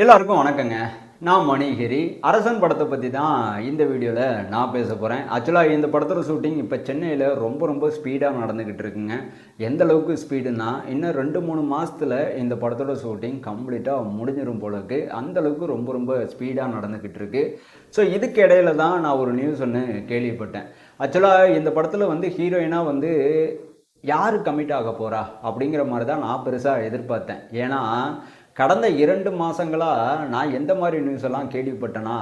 எல்லாருக்கும் வணக்கங்க. நான் மணிகிரி. அரசன் படத்தை பற்றி தான் இந்த வீடியோவில் நான் பேச போகிறேன். ஆக்சுவலாக இந்த படத்தோட ஷூட்டிங் இப்போ சென்னையில் ரொம்ப ஸ்பீடாக நடந்துக்கிட்டு இருக்குங்க. எந்த அளவுக்கு ஸ்பீடுன்னா, இன்னும் 2-3 மாதத்தில் இந்த படத்தோட ஷூட்டிங் கம்ப்ளீட்டாக முடிஞ்சிடும் போல இருக்குது. அந்தளவுக்கு ரொம்ப ஸ்பீடாக நடந்துக்கிட்டு இருக்கு. ஸோ இதுக்கு இடையில தான் நான் ஒரு நியூஸ் ஒன்று கேள்விப்பட்டேன். ஆக்சுவலாக இந்த படத்தில் வந்து ஹீரோயினாக வந்து யார் கமிட் ஆக போகிறா அப்படிங்கிற மாதிரி தான் நான் பெருசாக எதிர்பார்த்தேன். ஏன்னா கடந்த 2 மாதங்களாக நான் எந்த மாதிரி நியூஸ் எல்லாம் கேள்விப்பட்டேன்னா,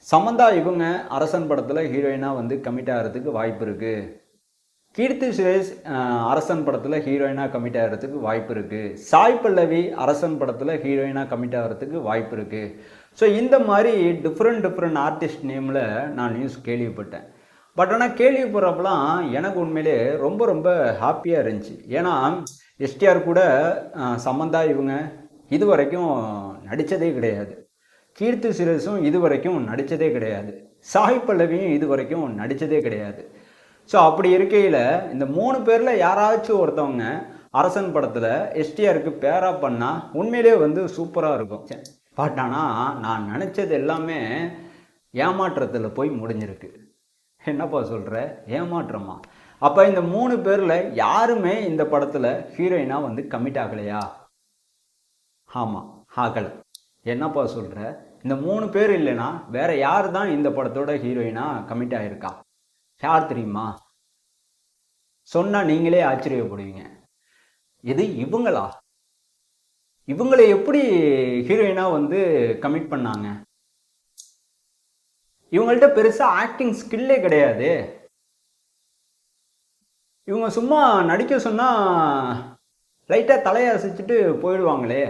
சமந்தா இவங்க அரசன் படத்தில் ஹீரோயினாக வந்து கமிட் ஆகிறதுக்கு வாய்ப்பு இருக்குது, கீர்த்தி சுரேஷ் அரசன் படத்தில் ஹீரோயினாக கமிட் ஆகிறதுக்கு வாய்ப்பு இருக்குது, சாய் பல்லவி அரசன் படத்தில் ஹீரோயினாக கமிட் ஆகிறதுக்கு வாய்ப்பு இருக்குது. ஸோ இந்த மாதிரி டிஃப்ரெண்ட் ஆர்டிஸ்ட் நேமில் நான் நியூஸ் கேள்விப்பட்டேன். பட் ஆனால் கேள்விப்படுறப்பெல்லாம் எனக்கு உண்மையிலே ரொம்ப ஹாப்பியாக இருந்துச்சு. ஏன்னா எஸ்டிஆர் கூட சமந்தா இவங்க இது வரைக்கும் நடித்ததே கிடையாது, கீர்த்தி சுரேஷும் இது வரைக்கும் நடித்ததே கிடையாது, சாய் பல்லவியும் இது வரைக்கும் நடித்ததே கிடையாது. ஸோ அப்படி இருக்கையில் இந்த 3 பேரில் யாராச்சும் ஒருத்தவங்க அரசன் படத்தில் எஸ்டிஆருக்கு பேரா பண்ணால் உண்மையிலே வந்து சூப்பராக இருக்கும். பட் ஆனால் நான் நினச்சது எல்லாமே ஏமாற்றத்தில் போய் முடிஞ்சிருக்கு. என்னப்பா சொல்கிற, ஏமாற்றமா? அப்போ இந்த 3 பேரில் யாருமே இந்த படத்தில் ஹீரோயினாக வந்து கமிட் ஆகலையா? ஆமாம், ஆகலை. என்னப்பா சொல்கிற? இந்த 3 பேர் இல்லைன்னா வேற யார் தான் இந்த படத்தோட ஹீரோயினாக கமிட் ஆகிருக்கா? யார் தெரியுமா? சொன்னால் நீங்களே ஆச்சரியப்படுவீங்க. இது இவங்களா? இவங்களை எப்படி ஹீரோயினாக வந்து கமிட் பண்ணாங்க? இவங்கள்ட்ட பெருசாக ஆக்டிங் ஸ்கில்லே கிடையாது. இவங்க சும்மா நடிக்க சொன்னால் லைட்டாக தலையை அசைச்சிட்டு போயிடுவாங்களே.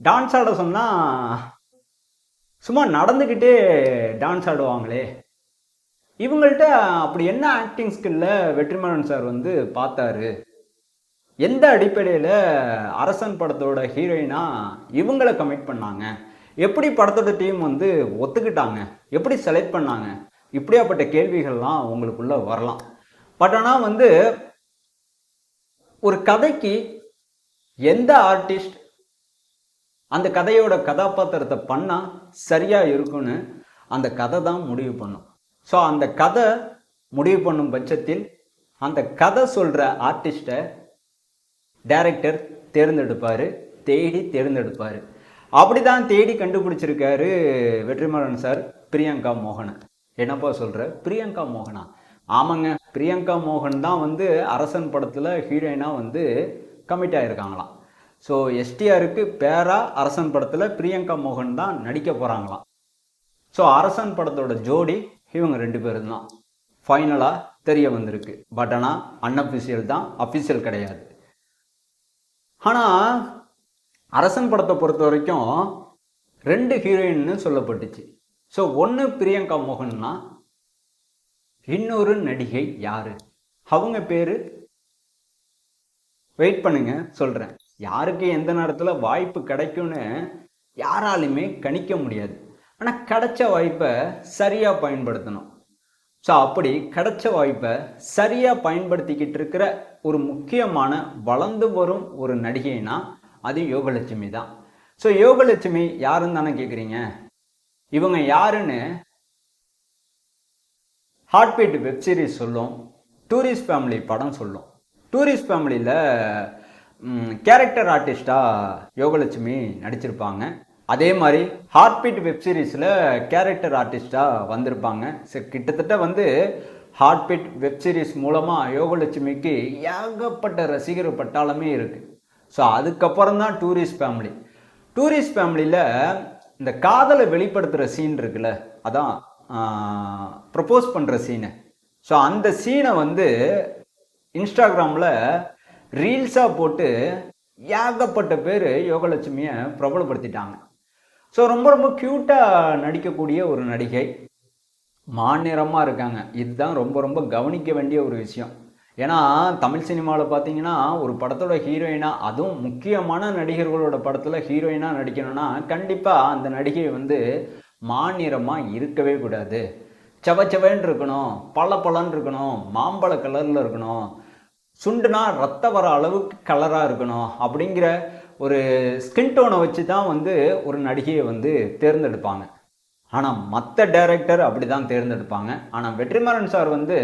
டான்ஸ் ஆட சொன்னால் சும்மா நடந்துக்கிட்டே டான்ஸ் ஆடுவாங்களே. இவங்கள்ட்ட அப்படி என்ன ஆக்டிங் ஸ்கில்ல வெற்றிமாறன் சார் வந்து பார்த்தாரு? எந்த அடிப்படையில் அரசன் படத்தோட ஹீரோயினா இவங்களை கமிட் பண்ணாங்க? எப்படி படத்தோட டீம் வந்து ஒத்துக்கிட்டாங்க? எப்படி செலக்ட் பண்ணாங்க? இப்படியாப்பட்ட கேள்விகள்லாம் உங்களுக்குள்ள வரலாம். பட் ஆனால் வந்து ஒரு கதைக்கு எந்த ஆர்டிஸ்ட் அந்த கதையோட கதாபாத்திரத்தை பண்ணால் சரியாக இருக்குன்னு அந்த கதை தான் முடிவு பண்ணும். ஸோ அந்த கதை முடிவு பண்ணும் பட்சத்தில் அந்த கதை சொல்கிற ஆர்டிஸ்ட்டை டைரக்டர் தேர்ந்தெடுப்பார், தேர்ந்தெடுப்பார். அப்படி தான் தேடி கண்டுபிடிச்சிருக்காரு வெற்றிமாறன் சார் பிரியங்கா மோகனை. என்னப்பா சொல்கிற, பிரியங்கா மோகனா? ஆமாங்க, பிரியங்கா மோகன் தான் வந்து அரசன் படத்தில் ஹீரோயினாக வந்து கமிட் ஆகிருக்காங்களாம். ஸோ எஸ்டிஆருக்கு பேரா அரசன் படத்தில் பிரியங்கா மோகன் தான் நடிக்க போகிறாங்களாம். ஸோ அரசன் படத்தோட ஜோடி இவங்க 2 பேரும் தான் ஃபைனலாக தெரிய வந்திருக்கு. பட் ஆனால் அன்அஃபிஷியல் தான், அஃபிஷியல் கிடையாது. ஆனால் அரசன் படத்தை பொறுத்த வரைக்கும் 2 ஹீரோயின்னு சொல்லப்பட்டுச்சு. ஸோ ஒன்று பிரியங்கா மோகன்னா, இன்னொரு நடிகை யாரு? அவங்க பேர் வெயிட் பண்ணுங்க சொல்கிறேன். யாருக்கு எந்த நேரத்தில் வாய்ப்பு கிடைக்கும்னு யாராலுமே கணிக்க முடியாது. ஆனால் கிடைச்ச வாய்ப்பை சரியாக பயன்படுத்தணும். ஸோ அப்படி கிடைச்ச வாய்ப்பை சரியாக பயன்படுத்திக்கிட்டு இருக்கிற ஒரு முக்கியமான வளர்ந்து வரும் ஒரு நடிகைனா அது யோகலட்சுமி தான். ஸோ யோகலட்சுமி யாருன்னு தானே கேட்குறீங்க? இவங்க யாருன்னு ஹார்ட்பீட் வெப்சீரிஸ் சொல்லும், டூரிஸ்ட் ஃபேமிலி படம் சொல்லும். டூரிஸ்ட் ஃபேமிலியில் கேரக்டர் ஆர்டிஸ்டாக யோகலட்சுமி நடிச்சிருப்பாங்க. அதே மாதிரி ஹார்ட்பீட் வெப்சீரிஸில் கேரக்டர் ஆர்டிஸ்டாக வந்திருப்பாங்க. கிட்டத்தட்ட வந்து ஹார்ட்பீட் வெப்சீரிஸ் மூலமாக யோகலட்சுமிக்கு ஏகப்பட்ட ரசிகர் பட்டாளமே இருக்குது. ஸோ அதுக்கப்புறம் தான் டூரிஸ்ட் ஃபேமிலி. டூரிஸ்ட் ஃபேமிலியில் இந்த காதலை வெளிப்படுத்துகிற சீன் இருக்குல்ல, அதான் ப்ரப்போஸ் பண்ணுற சீனு. ஸோ அந்த சீனை வந்து இன்ஸ்டாகிராமில் ரீல்ஸாக போட்டு ஏகப்பட்ட பேர் யோகலட்சுமியை பிரபலப்படுத்திட்டாங்க. ஸோ ரொம்ப க்யூட்டாக நடிக்கக்கூடிய ஒரு நடிகை, மாநிறமாக இருக்காங்க. இதுதான் ரொம்ப கவனிக்க வேண்டிய ஒரு விஷயம். ஏன்னா தமிழ் சினிமாவில் பார்த்தீங்கன்னா ஒரு படத்தோட ஹீரோயினாக, அதுவும் முக்கியமான நடிகர்களோட படத்தில் ஹீரோயினாக நடிக்கணும்னா கண்டிப்பாக அந்த நடிகை வந்து மாநிறமாக இருக்கவே கூடாது. செவன்னு இருக்கணும், பளன்னு இருக்கணும், மாம்பழ கலரில் இருக்கணும், சுண்டுனா ரத்த வர அளவுக்கு கலராக இருக்கணும் அப்படிங்கிற ஒரு ஸ்கின் டோனை வச்சு தான் வந்து ஒரு நடிகையை வந்து தேர்ந்தெடுப்பாங்க. ஆனால் மற்ற டைரக்டர் அப்படி தான் தேர்ந்தெடுப்பாங்க. ஆனால் வெற்றிமாறன் சார் வந்து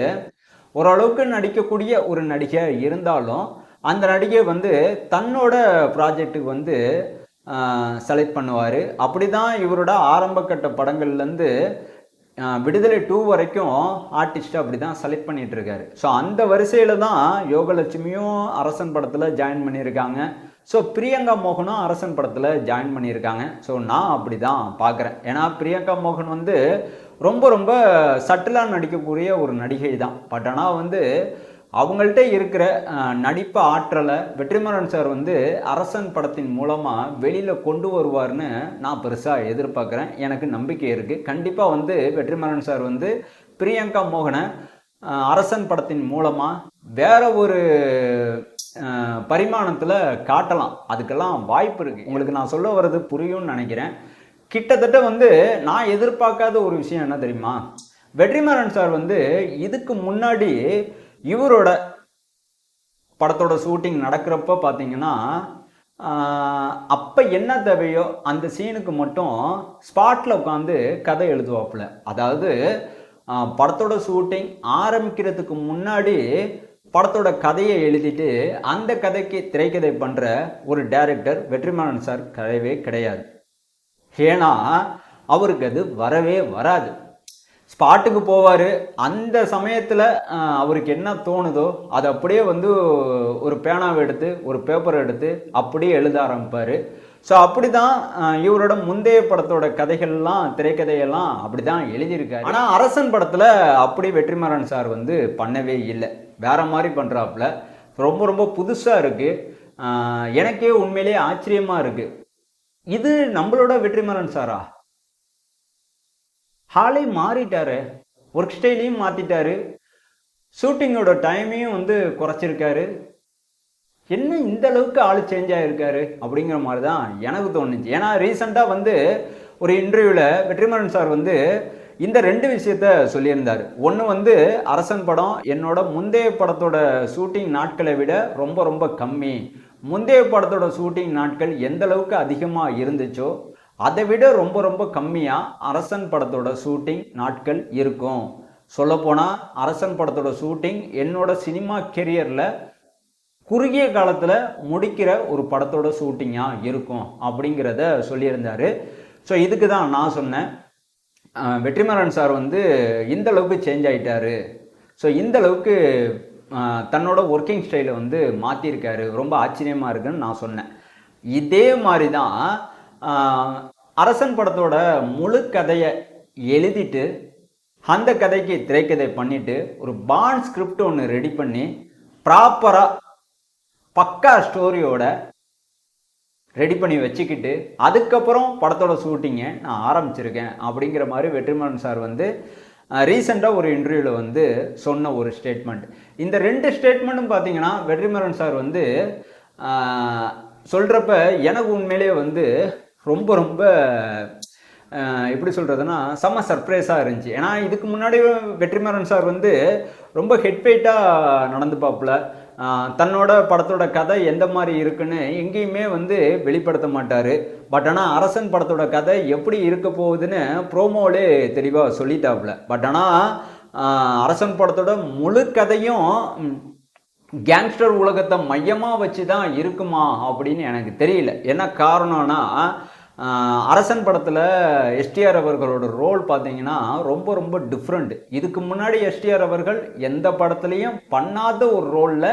ஓரளவுக்கு நடிக்கக்கூடிய ஒரு நடிகை இருந்தாலும் அந்த நடிகை வந்து தன்னோட ப்ராஜெக்ட்டுக்கு வந்து செலக்ட் பண்ணுவார். அப்படி தான் இவரோட ஆரம்ப கட்ட படங்கள்லேருந்து விடுதலை 2 வரைக்கும் ஆர்டிஸ்ட் அப்படி தான் செலக்ட் பண்ணிட்டு இருக்காரு. ஸோ அந்த வரிசையில் தான் யோகலட்சுமியும் அரசன் படத்தில் ஜாயின் பண்ணியிருக்காங்க. ஸோ பிரியங்கா மோகனும் அரசன் படத்தில் ஜாயின் பண்ணியிருக்காங்க. ஸோ நான் அப்படி தான் பார்க்குறேன். ஏன்னா பிரியங்கா மோகன் வந்து ரொம்ப ரொம்ப சட்டிலாக நடிக்கக்கூடிய ஒரு நடிகை தான். பட் ஆனால் வந்து அவங்கள்ட்ட இருக்கிற நடிப்பு ஆற்றலை வெற்றிமாறன் சார் வந்து அரசன் படத்தின் மூலமாக வெளியில் கொண்டு வருவார்னு நான் பெருசாக எதிர்பார்க்குறேன். எனக்கு நம்பிக்கை இருக்குது. கண்டிப்பாக வந்து வெற்றிமாறன் சார் வந்து பிரியங்கா மோகனை அரசன் படத்தின் மூலமாக வேற ஒரு பரிமாணத்தில் காட்டலாம். அதுக்கெல்லாம் வாய்ப்பு இருக்குது. உங்களுக்கு நான் சொல்ல வர்றது புரியும்னு நினைக்கிறேன். கிட்டத்தட்ட வந்து நான் எதிர்பார்க்காத ஒரு விஷயம் என்ன தெரியுமா, வெற்றிமாறன் சார் வந்து இதுக்கு முன்னாடி இவரோட படத்தோட ஷூட்டிங் நடக்கிறப்ப பார்த்தீங்கன்னா அப்போ என்ன தேவையோ அந்த சீனுக்கு மட்டும் ஸ்பாட்டில் உட்காந்து கதை எழுதுவாப்புல. அதாவது படத்தோட ஷூட்டிங் ஆரம்பிக்கிறதுக்கு முன்னாடி படத்தோட கதையை எழுதிட்டு அந்த கதைக்கு திரைக்கதை பண்ணுற ஒரு டைரக்டர் வெற்றிமாறன் சார் கிடையவே கிடையாது. ஏன்னா அவருக்கு அது வரவே வராது. ஸ்பாட்டுக்கு போவார். அந்த சமயத்தில் அவருக்கு என்ன தோணுதோ அதை அப்படியே வந்து ஒரு பேனாவை எடுத்து ஒரு பேப்பரை எடுத்து அப்படியே எழுத ஆரம்பிப்பார். ஸோ அப்படி தான் இவரோட முந்தைய படத்தோட கதைகள்லாம் திரைக்கதையெல்லாம் அப்படி தான் எழுதியிருக்காரு. ஆனால் அரசன் படத்தில் அப்படி வெற்றிமாறன் சார் வந்து பண்ணவே இல்லை. வேற மாதிரி பண்ணுறாப்புல. ரொம்ப ரொம்ப புதுசாக இருக்குது. எனக்கே உண்மையிலேயே ஆச்சரியமாக இருக்குது. இது நம்மளோட வெற்றிமாறன் சாரா? ஹாலே மாறிட்டாரு. ஒர்க் ஸ்டைலையும் மாற்றிட்டாரு. ஷூட்டிங்கோட டைமையும் வந்து குறைச்சிருக்காரு. என்ன இந்த அளவுக்கு ஆள் சேஞ்ச் ஆகிருக்காரு அப்படிங்கிற மாதிரி தான் எனக்கு தோணுச்சு. ஏன்னா ரீசெண்டாக வந்து ஒரு இன்டர்வியூவில் வெற்றிமாறன் சார் வந்து இந்த 2 விஷயத்த சொல்லியிருந்தார். ஒன்று வந்து அரசன் படம் என்னோட முந்தைய படத்தோட ஷூட்டிங் நாட்களை விட ரொம்ப ரொம்ப கம்மி. முந்தைய படத்தோட ஷூட்டிங் நாட்கள் எந்த அளவுக்கு அதிகமாக இருந்துச்சோ அதை விட ரொம்ப ரொம்ப கம்மியாக அரசன் படத்தோட ஷூட்டிங் நாட்கள் இருக்கும். சொல்லப்போனால் அரசன் படத்தோட ஷூட்டிங் என்னோட சினிமா கெரியரில் குறுகிய காலத்தில் முடிக்கிற ஒரு படத்தோட ஷூட்டிங்காக இருக்கும் அப்படிங்கிறத சொல்லியிருந்தார். ஸோ இதுக்கு தான் நான் சொன்னேன், வெற்றிமாறன் சார் வந்து இந்த அளவுக்கு சேஞ்ச் ஆகிட்டாரு. ஸோ இந்த அளவுக்கு தன்னோட ஒர்க்கிங் ஸ்டைலை வந்து மாற்றிருக்காரு. ரொம்ப ஆச்சரியமாக இருக்குன்னு நான் சொன்னேன். இதே மாதிரி தான் அரசன் படத்தோட முழு கதையை எழுதிட்டு அந்த கதைக்கு திரைக்கதை பண்ணிட்டு ஒரு பாண்ட் ஸ்கிரிப்ட் ஒன்று ரெடி பண்ணி ப்ராப்பராக பக்கா ஸ்டோரியோட ரெடி பண்ணி வச்சுக்கிட்டு அதுக்கப்புறம் படத்தோட ஷூட்டிங்கை நான் ஆரம்பிச்சிருக்கேன் அப்படிங்கிற மாதிரி வெற்றிமாறன் சார் வந்து ரீசெண்டாக ஒரு இன்டர்வியூவில் வந்து சொன்ன ஒரு ஸ்டேட்மெண்ட். இந்த 2 ஸ்டேட்மெண்ட்டும் பார்த்தீங்கன்னா வெற்றிமாறன் சார் வந்து சொல்கிறப்ப எனக்கு உண்மையிலே வந்து ரொம்ப ரொம்ப எப்படி சொல்கிறதுனா செம்ம சர்ப்ரைஸாக இருந்துச்சு. ஏன்னா இதுக்கு முன்னாடி வெற்றிமாறன் சார் வந்து ரொம்ப ஹெட்வெயிட்டாக நடந்துப்பாப்புல. தன்னோட படத்தோட கதை எந்த மாதிரி இருக்குன்னு எங்கேயுமே வந்து வெளிப்படுத்த மாட்டார். பட் ஆனால் அரசன் படத்தோட கதை எப்படி இருக்க போகுதுன்னு ப்ரோமோவிலே தெளிவாக சொல்லிட்டாப்புல. பட் ஆனால் அரசன் படத்தோட முழு கதையும் கேங்ஸ்டர் உலகத்தை மையமாக வச்சு தான் இருக்குமா அப்படின்னு எனக்கு தெரியல. என்ன காரணம்னா அரசன் படத்தில் எஸ்டிஆர் அவர்களோட ரோல் பார்த்தீங்கன்னா ரொம்ப ரொம்ப டிஃப்ரெண்ட். இதுக்கு முன்னாடி எஸ்டிஆர் அவர்கள் எந்த படத்துலையும் பண்ணாத ஒரு ரோலில்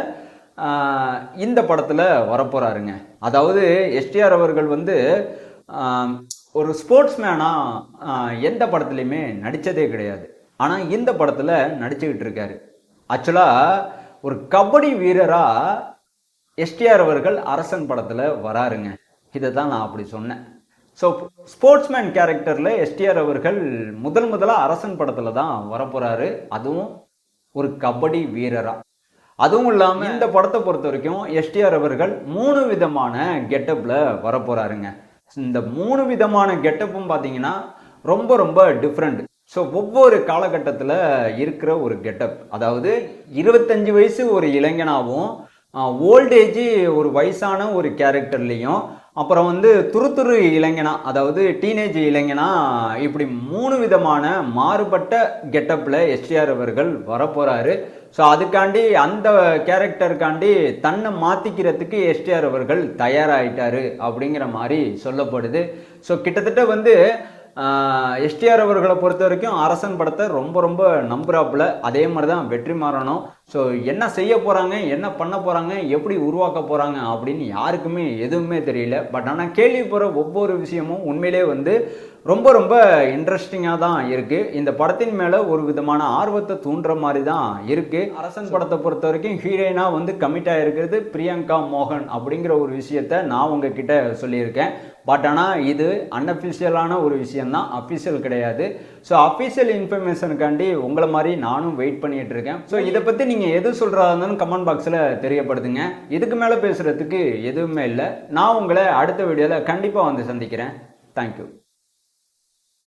இந்த படத்தில் வரப்போகிறாருங்க. அதாவது எஸ்டிஆர் அவர்கள் வந்து ஒரு ஸ்போர்ட்ஸ் மேனாக எந்த படத்துலையுமே நடித்ததே கிடையாது. ஆனால் இந்த படத்தில் நடிச்சுக்கிட்டு இருக்காரு. ஆக்சுவலாக ஒரு கபடி வீரராக எஸ்டிஆர் அவர்கள் அரசன் படத்தில் வராருங்க. இதை தான் நான் அப்படி சொன்னேன். ஸோ ஸ்போர்ட்ஸ்மேன் கேரக்டரில் எஸ்டிஆர் அவர்கள் முதலாக அரசன் படத்தில் தான் வரப்போகிறாரு. அதுவும் ஒரு கபடி வீரராக. அதுவும் இல்லாமல் இந்த படத்தை பொறுத்த வரைக்கும் எஸ்டிஆர் அவர்கள் 3 விதமான கெட்டப்பில் வரப்போகிறாருங்க. இந்த 3 விதமான கெட்டப்பும் பார்த்தீங்கன்னா ரொம்ப ரொம்ப டிஃப்ரெண்ட். ஸோ ஒவ்வொரு காலகட்டத்தில் இருக்கிற ஒரு கெட்டப். அதாவது 25 வயசு ஒரு இளைஞனாகவும் ஓல்டேஜ் ஒரு வயசான ஒரு கேரக்டர்லேயும், அப்புறம் வந்து துரு இளைஞனா, அதாவது டீனேஜ் இளைஞனா, இப்படி 3 விதமான மாறுபட்ட கெட்டப்பில் எஸ்டிஆர் அவர்கள் வரப்போகிறாரு. ஸோ அதுக்காண்டி அந்த கேரக்டருக்காண்டி தன்னை மாற்றிக்கிறதுக்கு எஸ்டிஆர் அவர்கள் தயாராகிட்டாரு அப்படிங்கிற மாதிரி சொல்லப்படுது. ஸோ கிட்டத்தட்ட வந்து எஸ்டிஆர் அவர்களை பொறுத்த வரைக்கும் அரசன் படத்தை ரொம்ப ரொம்ப நம்புறாப்புல. அதே மாதிரி தான் வெற்றிமாறனும். ஸோ என்ன செய்ய போகிறாங்க, என்ன பண்ண போகிறாங்க, எப்படி உருவாக்க போகிறாங்க அப்படின்னு யாருக்குமே எதுவுமே தெரியல. பட் ஆனால் கேள்விப்படுற ஒவ்வொரு விஷயமும் உண்மையிலே வந்து ரொம்ப ரொம்ப இன்ட்ரெஸ்டிங்காக தான் இருக்குது. இந்த படத்தின் மேலே ஒரு விதமான ஆர்வத்தை தூண்டுற மாதிரி தான் இருக்குது. அரசன் படத்தை பொறுத்த வரைக்கும் ஹீரோயினாக வந்து கமிட்டாக இருக்கிறது பிரியங்கா மோகன் அப்படிங்கிற ஒரு விஷயத்த நான் உங்ககிட்ட சொல்லியிருக்கேன். பட் ஆனால் இது அன்அஃபிஷியலான ஒரு விஷயந்தான், அஃபிஷியல் கிடையாது. ஸோ அஃபிஷியல் இன்ஃபர்மேஷனுக்காண்டி உங்களை மாதிரி நானும் வெயிட் பண்ணிகிட்டு இருக்கேன். ஸோ இதை பற்றி நீங்கள் எது சொல்கிறதா இருந்தாலும் கமெண்ட் பாக்ஸில் தெரியப்படுத்துங்க. இதுக்கு மேலே பேசுகிறதுக்கு எதுவுமே இல்லை. நான் உங்களை அடுத்த வீடியோவில் கண்டிப்பாக வந்து சந்திக்கிறேன். தேங்க்யூ.